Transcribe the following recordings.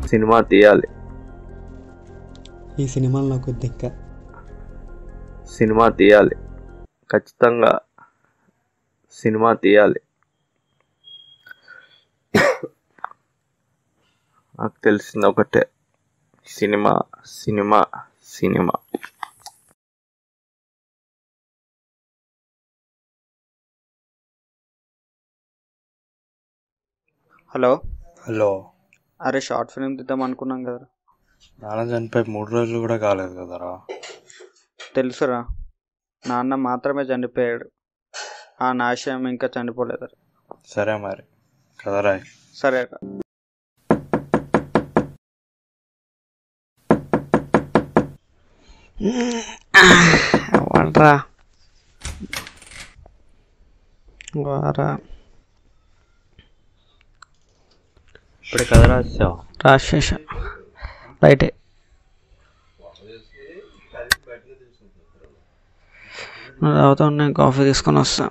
Cinema తీయాలి. ఈ సినిమాలో నాకు దిక్క. సినిమా తీయాలి, ఖచ్చితంగా సినిమా తీయాలి. నాకు తెలిసింది ఒకటే, cinema cinema cinema. Hello hello. అరే షార్ట్ ఫిల్మ్ తీద్దాం అనుకున్నాం కదరా. నాన్న చనిపోయి 3 రోజులు కూడా కాలేదు కదరా. తెలుసురా, నాన్న మాత్రమే చనిపోయాడు, ఆ నాశయం ఇంకా చనిపోలేదురా. సరే మరి కదరా. సరే రా. వాడరా వారా ఇప్పుడు కథ రాసావు? రాసేసా బయటే. తాగుతా నేను కాఫీ తీసుకొని వస్తా.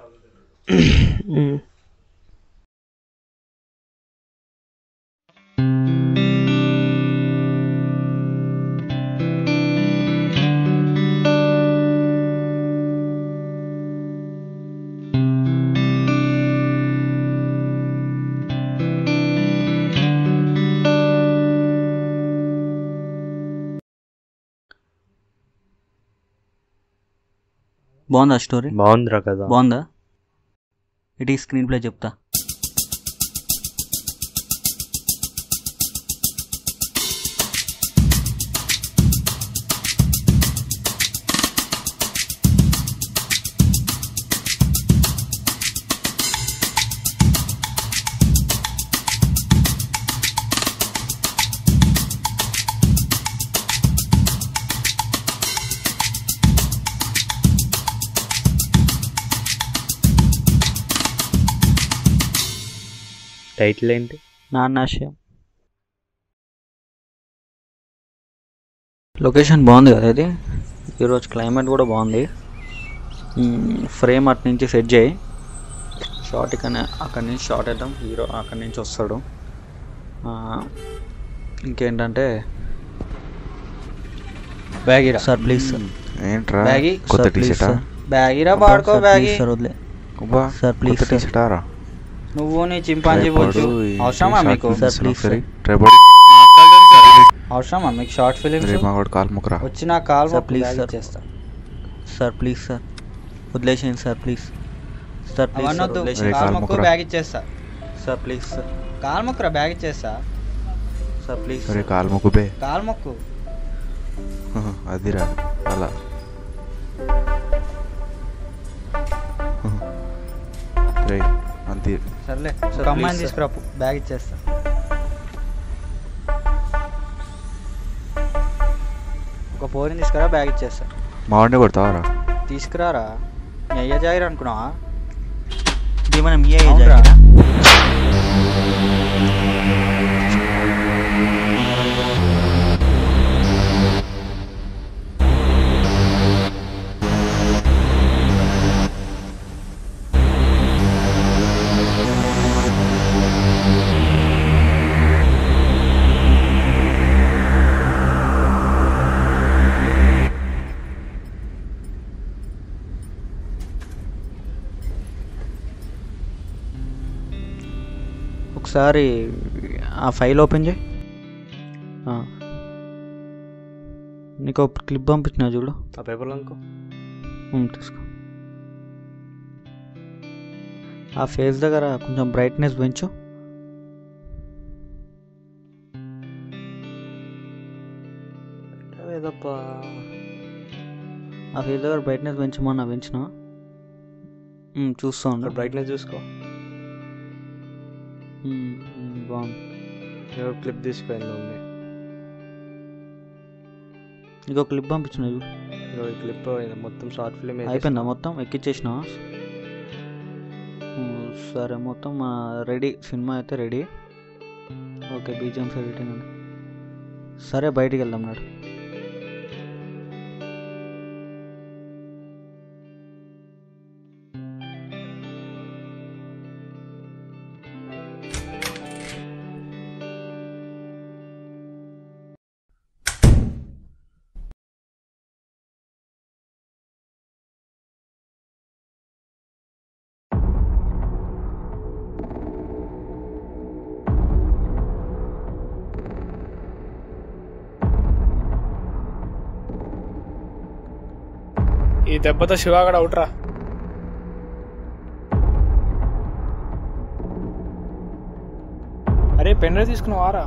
బాగుందా స్టోరీ? బాగుందిరా కదా. బాగుందా? ఇట్ ఈ స్క్రీన్ ప్లే చెప్తా. టైటిల్ ఏంటి? నాన్నాశయం. లొకేషన్ బాగుంది కదా ఇది. ఈరోజు క్లైమేట్ కూడా బాగుంది. ఫ్రేమ్ అటు నుంచి సెట్ చేయి. షార్ట్ అక్కడి నుంచి షార్ట్ వేద్దాం. హీరో అక్కడి నుంచి వస్తాడు. ఇంకేంటంటే బ్యాగీరా సార్ ప్లీజ్ సార్. ఏంట్రా బ్యాగీ కొత్త సార్ ప్లీజ్ టీ-షర్టా? సార్. బ్యాగీరా పాడుకో బ్యాగీ సార్. వదిలే సార్ ప్లీజ్ కొత్త టీ-షర్టా రా? నువ్వు నీ చింపాంజీ పోవచ్చు. అవసరమా మీకు? Sir please sir. అవసరమా మీకు షార్ట్ ఫిలిమ్స్? కాల్ ముక్కరా. వచ్చి నా కాల్ సార్ ప్లీజ్ ప్లీజ్ సార్. చేస్తా. సార్ ప్లీజ్ సార్ వదిలేసేయండి sir please. Sir please sir అవన్నొద్దు, వదిలేసేయండి. కాల్ కాల్ మొక్కు మొక్కురా. బ్యాగ్ ఇచ్చేస్తా. Sir please sir. కాల్ మొక్కురా బ్యాగ్ ఇచ్చేస్తా. సార్ ప్లీజ్ అరే సార్. కాల్ ముక్కు బే. కాల్ మొక్కు. అదిరా అలా. రే అంతే. సర్లే సార్, ఒక అమ్మాయిని ప్లీజ్ తీసుకురా, బ్యాగ్ ఇచ్చేస్తా. ఒక పోరిని తీసుకురా, బ్యాగ్ ఇచ్చేస్తా. మా వాడిని కొడతావారా? తీసుకురారా. నీ అయ్య జాగిరి అనుకున్నావా? ఇది మనం ఏ ఏజ్ అవునురా. ఆగిరా? ఒకసారి ఆ ఫైల్ ఓపెన్ చేయి. నీకు ఒక క్లిప్ పంపించిన చూడు. ఆ పేపర్లో అనుకో. తీసుకో. ఆ ఫేస్ దగ్గర కొంచెం బ్రైట్నెస్ పెంచు. ఏదప్పా ఆ ఫేస్ దగ్గర బ్రైట్నెస్ పెంచమన్నా పెంచిన. చూస్తూ ఉండు. బ్రైట్నెస్ చూసుకో. బాగుంది. ఏదో క్లిప్ తీసిపోయింది ఉంది. నీకు క్లిప్ పంపించిన చూడు. ఈ క్లిప్ మొత్తం షార్ట్ ఫిల్మ్ అయిపోయిందా? మొత్తం ఎక్కిచ్చేసిన. సరే మొత్తం రెడీ. సినిమా అయితే రెడీ. ఓకే బీజిఎమ్స్ ఎడిటింగ్ అండి. సరే బయటికి వెళ్దాం నాడు. ఈ దెబ్బతో శివాగడ అవుట్రా. అరే పెన్ తీసుకున్నావారా?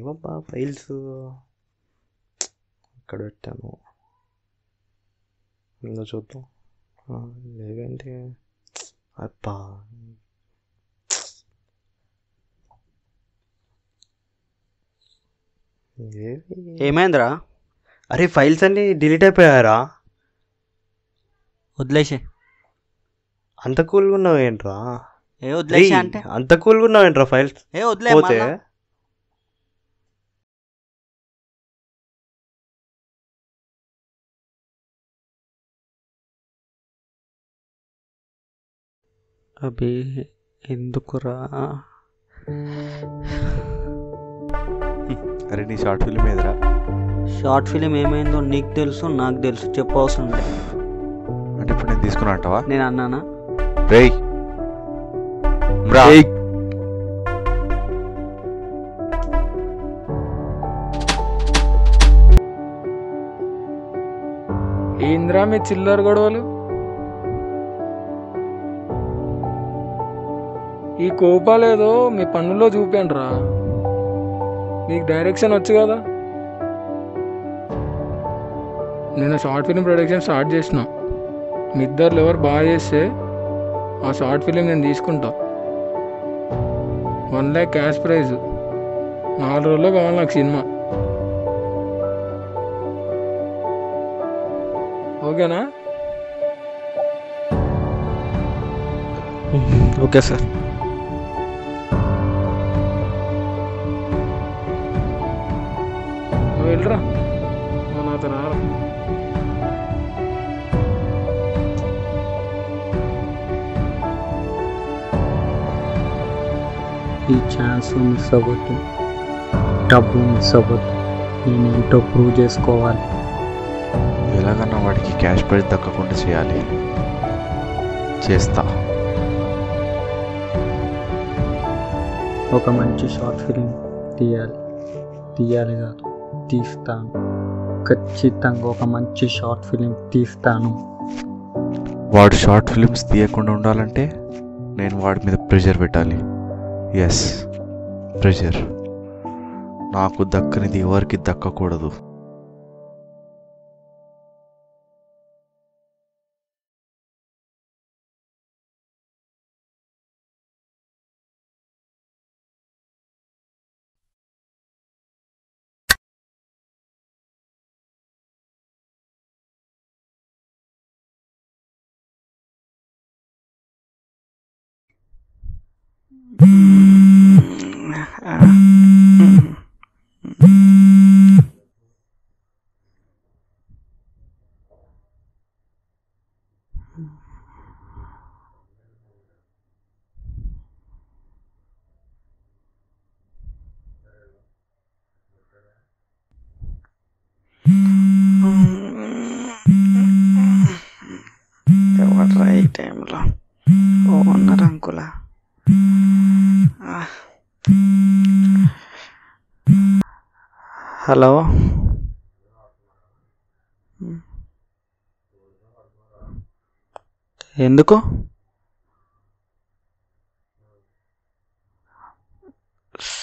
ఏమబ్బా ఫైల్స్ అక్కడ పెట్టాను, ఇంకా చూద్దాం. లేదంటే అబ్బా ఏమైందిరా? అరే ఫైల్స్ అన్నీ డిలీట్ అయిపోయారా? వదిలేసే. అంత కూల్గా ఉన్నావు ఏంట్రా? వదిలేసే అంటే అంత కూల్గా ఉన్నావు ఏంట్రా? ఫైల్స్ వదిలే పోతే అభి ఎందుకురా? అరే నీ షార్ట్ ఫిల్మ్ ఏదిరా? షార్ట్ ఫిలిం ఏమైందో నీకు తెలుసు, నాకు తెలుసు, చెప్పవసరం లేదు. అంటే ఇప్పుడు నేను తీసుకున్నా అంటావా? నేను అన్నానా? రేయ్ ఏంద్రా మీ చిల్లర గొడవలు? ఈ కోపాలేదో మీ పన్నులో చూపండిరా. మీకు డైరెక్షన్ వచ్చు కదా. నేను షార్ట్ ఫిలిం ప్రొడక్షన్ స్టార్ట్ చేసిన. మీ ఇద్దరు ఎవరు బాగా చేస్తే ఆ షార్ట్ ఫిలిం నేను తీసుకుంటా. 1 lakh క్యాష్ ప్రైజ్. 4 రోజుల్లో కావాలి నాకు సినిమా. ఓకేనా? Okay sir. నువ్వు వెళ్ళరా, నువ్వు నాతో రారా. ఈ ఛాన్స్ మిస్ అవ్వద్దు, డబ్బు మిస్ అవ్వద్దు. నేను ఏంటో ప్రూవ్ చేసుకోవాలి. ఎలాగన్నా వాడికి క్యాష్ ప్రైజ్ దక్కకుండా చేయాలి. చేస్తా. ఒక మంచి షార్ట్ ఫిలిం తీయాలి కాదు, తీస్తాను. ఖచ్చితంగా ఒక మంచి షార్ట్ ఫిలిం తీస్తాను. వాడు షార్ట్ ఫిలిమ్స్ తీయకుండా ఉండాలంటే నేను వాడి మీద ప్రెషర్ పెట్టాలి. Yes, pressure. నాకు దక్కనిది ఎవరికి దక్కకూడదు. ఎవడ్రా ఈ టైంలో? ఓనర్ అంకులా? హలో, ఎందుకు?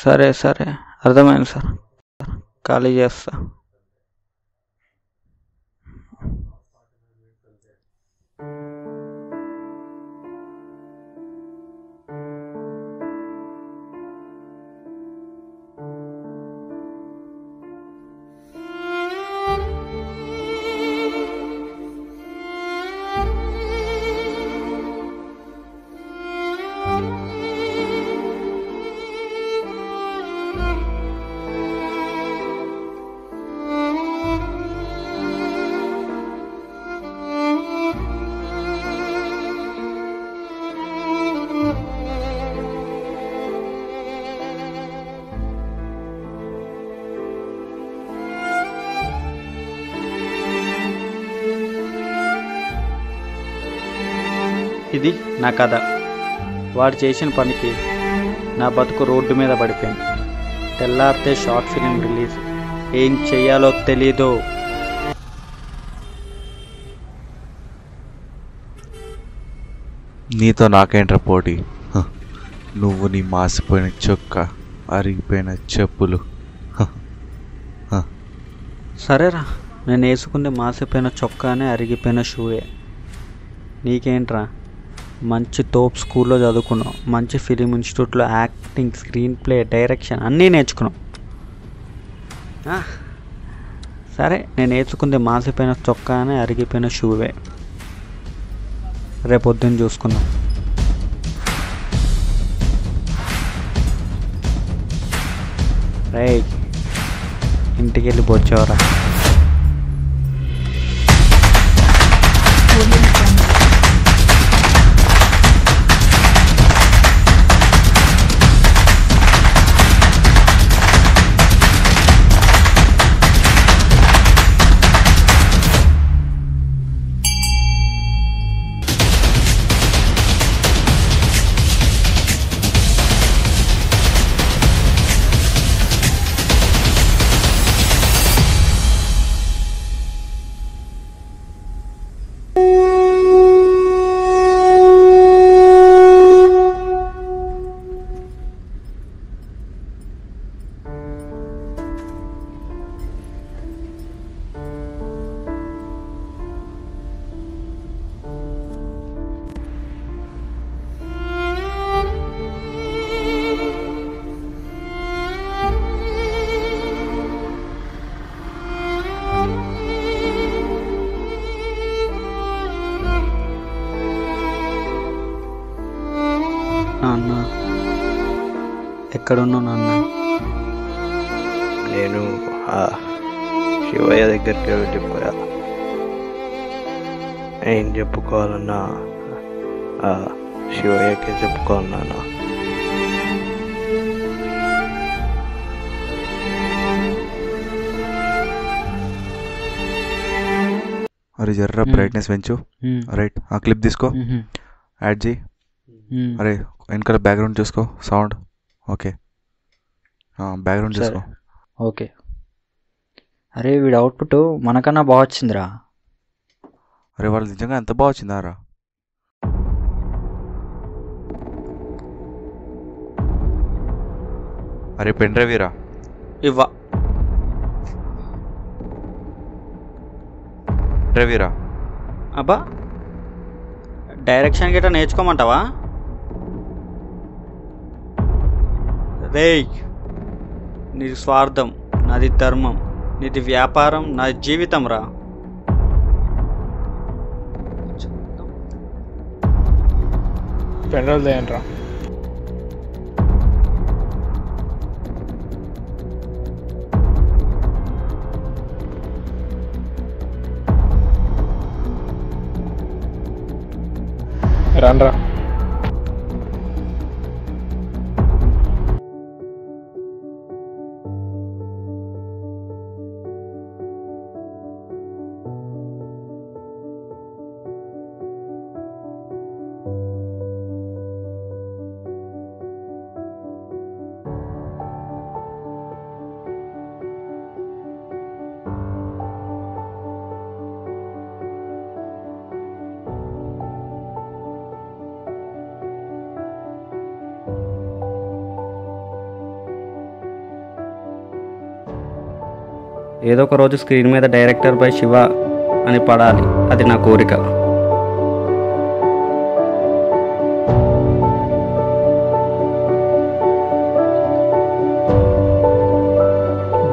సరే సరే, అర్థమైంది సార్. ఖాళీ చేస్తా. ఇది నా కథ. వాడు చేసిన పనికి నా బతుకు రోడ్డు మీద పడిపోయింది. తెల్లారితే షార్ట్ ఫిలిం రిలీజ్. ఏం చెయ్యాలో తెలీదు. నీతో నాకేంట్రా పోటీ? నువ్వు నీ మాసిపోయిన చొక్క, అరిగిపోయిన చెప్పులు. సరేరా, నేను వేసుకుంది మాసిపోయిన చొక్కానే, అరిగిపోయిన షూయే. నీకేంట్రా? మంచి తోప్ స్కూల్లో చదువుకున్నావు, మంచి ఫిలిం ఇన్స్టిట్యూట్లో యాక్టింగ్, స్క్రీన్ ప్లే, డైరెక్షన్ అన్నీ నేర్చుకున్నావు. సరే, నేను వేసుకుంది మాసిపోయిన చొక్కానే, అరిగిపోయిన షూవే. రేపొద్దున చూసుకుందాం. రేయ్, ఇంటికి వెళ్ళి పోచ్చావరా? నాన్న, ఎక్కడున్నావు నాన్న? నేను శివయ్య దగ్గరికి వెళ్ళిపోయా. ఏం చెప్పుకోవాలన్నా శివయ్యకే చెప్పుకోవాలన్నా. అరే జర్రా బ్రైట్నెస్ పెంచు. రైట్, ఆ క్లిప్ తీసుకో, యాడ్ చేయి. అరే వెనకాల బ్యాక్గ్రౌండ్ చూసుకో, సౌండ్ ఓకే, బ్యాక్గ్రౌండ్ చూసుకో. ఓకే. అరే వీడి అవుట్పుట్ మనకన్నా బాగా వచ్చిందిరా. అరే వాళ్ళు నిజంగా ఎంత బాగా వచ్చిందారా. అరే పెన్ డ్రైవ్ ఇరా. ఇవ్వ. డ్రైవ్ ఇరా. అబ్బా, డైరెక్షన్ గిట్ట నేర్చుకోమంటావా? రేయ్, నీది స్వార్థం, నాది ధర్మం, నీది వ్యాపారం, నాది జీవితం రా. పెట్రోల్ దేయంట్రా. రండ్రా. ఏదో ఒక రోజు స్క్రీన్ మీద డైరెక్టర్ బై శివ అని పడాలి, అది నా కోరిక.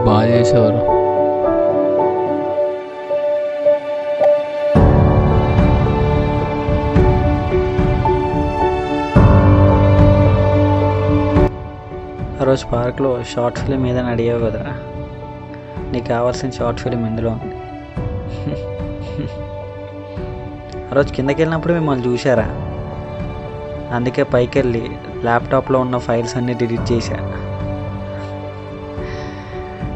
బాగా చేసేవారు. ఆ రోజు పార్క్లో షార్ట్ ఫిలిం ఏదైనా అడిగావు కదరా, నీకు కావాల్సిన షార్ట్ ఫిలిం ఇందులో ఉంది. ఆ రోజు కిందకి వెళ్ళినప్పుడు మిమ్మల్ని చూశారా, అందుకే పైకి వెళ్ళి ల్యాప్టాప్లో ఉన్న ఫైల్స్ అన్నీ డిలీట్ చేశా.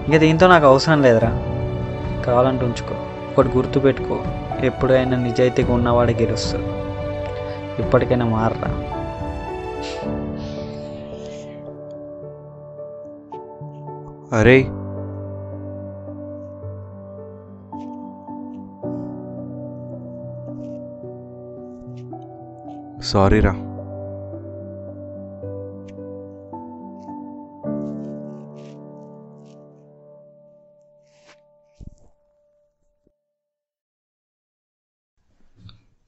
ఇంకా దీంతో నాకు అవసరం లేదురా, కావాలంటే ఉంచుకో. ఒకటి గుర్తుపెట్టుకో, ఎప్పుడైనా నిజాయితీగా ఉన్నవాడే గెలుస్తాడు. ఇప్పటికైనా మారరా. అరే సారీ రా.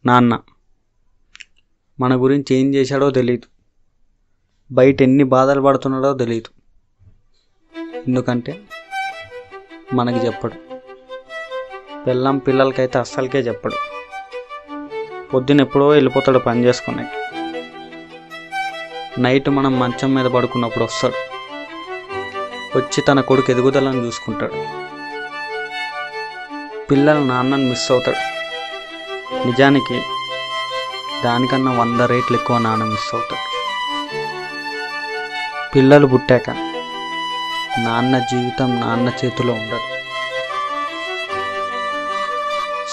నాన్న మన గురించి ఏం చేశాడో తెలియదు, బయట ఎన్ని బాధలు పడుతున్నాడో తెలియదు. ఎందుకంటే మనకి చెప్పడు, పిల్లలకైతే అస్సలకే చెప్పడు. పొద్దున ఎప్పుడో వెళ్ళిపోతాడు పని చేసుకునే. నైట్ మనం మంచం మీద పడుకున్నప్పుడు వస్తాడు, వచ్చి తన కొడుకు ఎదుగుదలను చూసుకుంటాడు. పిల్లలు నాన్నని మిస్ అవుతాడు. నిజానికి దానికన్నా 100 రెట్లు ఎక్కువ నాన్న మిస్ అవుతాడు. పిల్లలు పుట్టాక నాన్న జీవితం నాన్న చేతిలో ఉండదు.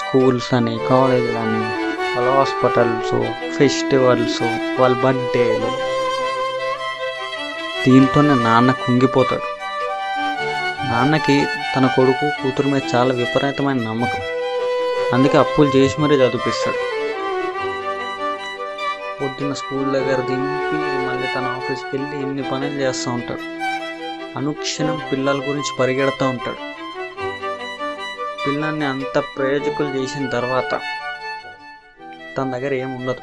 స్కూల్స్ అని, కాలేజీలు అని, వాళ్ళ హాస్పిటల్స్, ఫెస్టివల్స్, వాళ్ళ బర్త్డేలు, దీంతోనే నాన్న కుంగిపోతాడు. నాన్నకి తన కొడుకు కూతురు మీద చాలా విపరీతమైన నమ్మకం. అందుకే అప్పులు చేసి మరీ చదివిపిస్తాడు. పొద్దున్న స్కూల్ దగ్గర దింపి మళ్ళీ తన ఆఫీస్కి వెళ్ళి ఎన్ని పనులు చేస్తూ ఉంటాడు. అనుక్షణం పిల్లల గురించి పరిగెడుతూ ఉంటాడు. పిల్లల్ని అంత ప్రయోజకులు చేసిన తర్వాత తన దగ్గర ఏముండదు.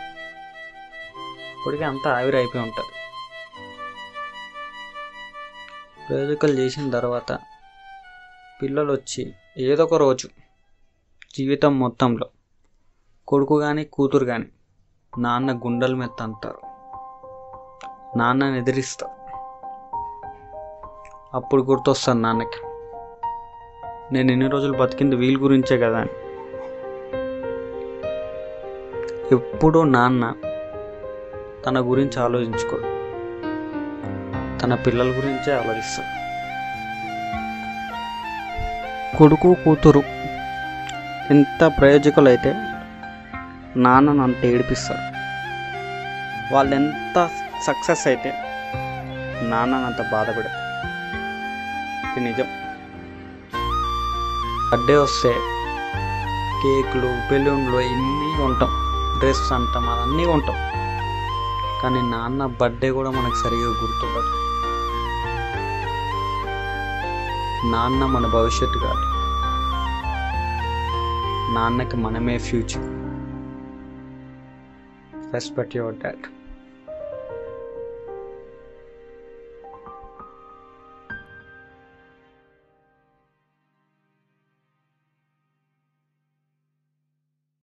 ఇప్పటికే అంతా ఆవిరైపోయి ఉంటుంది. ప్రయోజకులు చేసిన తర్వాత పిల్లలు వచ్చి ఏదో ఒక రోజు జీవితం మొత్తంలో కొడుకు కానీ కూతురు కానీ నాన్న గుండెల మీద తంతారు, నాన్నని ఎదిరిస్తారు. అప్పుడు గుర్తొస్తాను నాన్నకి, నేను ఎన్ని రోజులు బతికింది వీళ్ళ గురించే కదా అని. ఎప్పుడూ నాన్న తన గురించి ఆలోచించుకోడు, తన పిల్లల గురించే ఆలోచిస్తాడు. కొడుకు కూతురు ఎంత ప్రయోజకులు అయితే నాన్నను అంత ఏడిపిస్తారు. వాళ్ళు ఎంత సక్సెస్ అయితే నాన్నను అంత బాధపడతారు. ఇది నిజం. బర్త్డే వస్తే కేకులు, బెలూన్లు ఇన్ని కొంటాం, డ్రెస్ అంటాం, అవన్నీ కొంటాం. కానీ నాన్న బర్త్డే కూడా మనకు సరిగా గుర్తుండదు. నాన్న మన భవిష్యత్తు కాదు, నాన్నకి మనమే ఫ్యూచర్. Respect your dad.